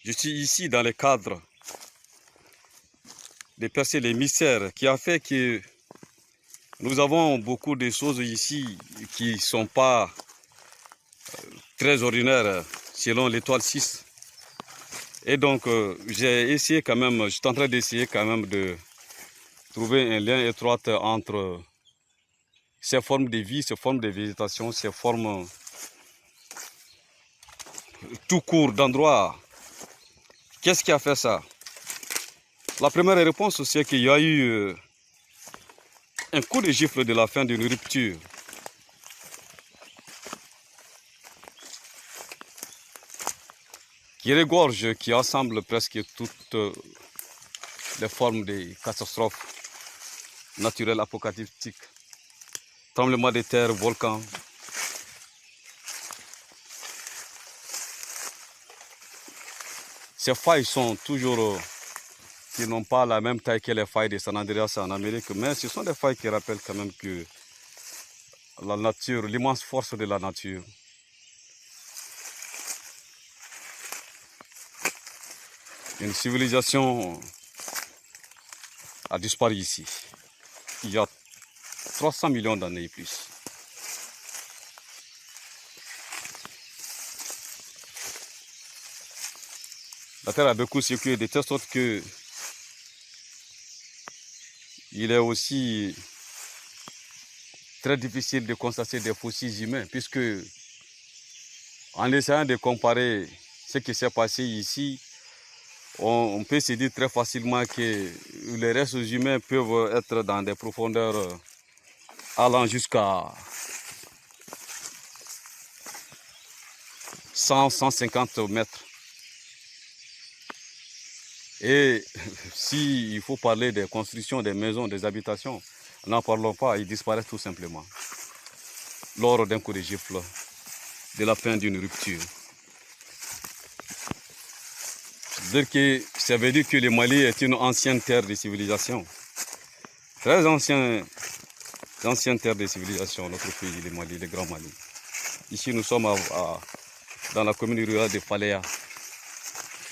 Je suis ici dans le cadre de percer les mystères qui a fait que nous avons beaucoup de choses ici qui ne sont pas très ordinaires selon l'étoile 6. Et donc, j'ai essayé quand même, je suis en train d'essayer quand même de trouver un lien étroit entre ces formes de vie, ces formes de végétation, ces formes tout court d'endroits. Qu'est-ce qui a fait ça? La première réponse, c'est qu'il y a eu un coup de gifle de la fin d'une rupture. Qui regorge, qui assemble presque toutes les formes de catastrophes naturelles apocalyptiques. Tremblements de terre, volcans. Ces failles sont toujours, qui n'ont pas la même taille que les failles de San Andreas en Amérique, mais ce sont des failles qui rappellent quand même que la nature, l'immense force de la nature. Une civilisation a disparu ici, il y a 300 millions d'années et plus. La Terre a beaucoup circulé de telle sorte que il est aussi très difficile de constater des fossiles humains, puisque en essayant de comparer ce qui s'est passé ici, on peut se dire très facilement que les restes humains peuvent être dans des profondeurs allant jusqu'à 100-150 mètres. Et s'il faut parler des constructions, des maisons, des habitations, n'en parlons pas, ils disparaissent tout simplement lors d'un coup de gifle, de la fin d'une rupture. Ça veut dire que le Mali est une ancienne terre de civilisation. Très ancienne terre de civilisation, notre pays, le Mali, le Grand Mali. Ici, nous sommes dans la commune rurale de Faléa,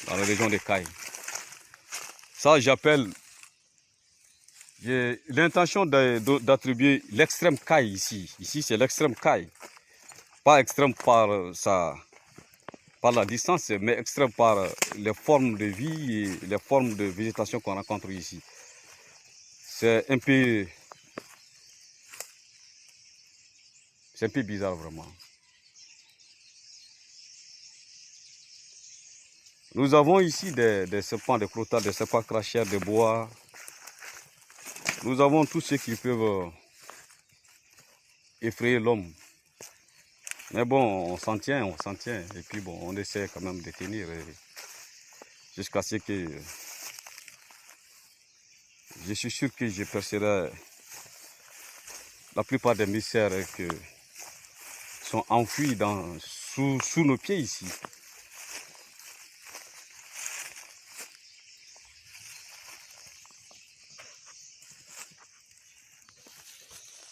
dans la région de Caille. Ça, j'ai l'intention d'attribuer l'extrême Caille ici. Ici, c'est l'extrême Caille. Pas extrême par la distance, mais extrême par les formes de vie et les formes de végétation qu'on rencontre ici. C'est un peu bizarre vraiment. Nous avons ici des serpents, des crotales, des serpents cracheurs, des bois. Nous avons tous ceux qui peuvent effrayer l'homme. Mais bon, on s'en tient. Et puis bon, on essaie quand même de tenir jusqu'à ce que je suis sûr que je percerai la plupart des mystères qui sont enfouis sous nos pieds ici.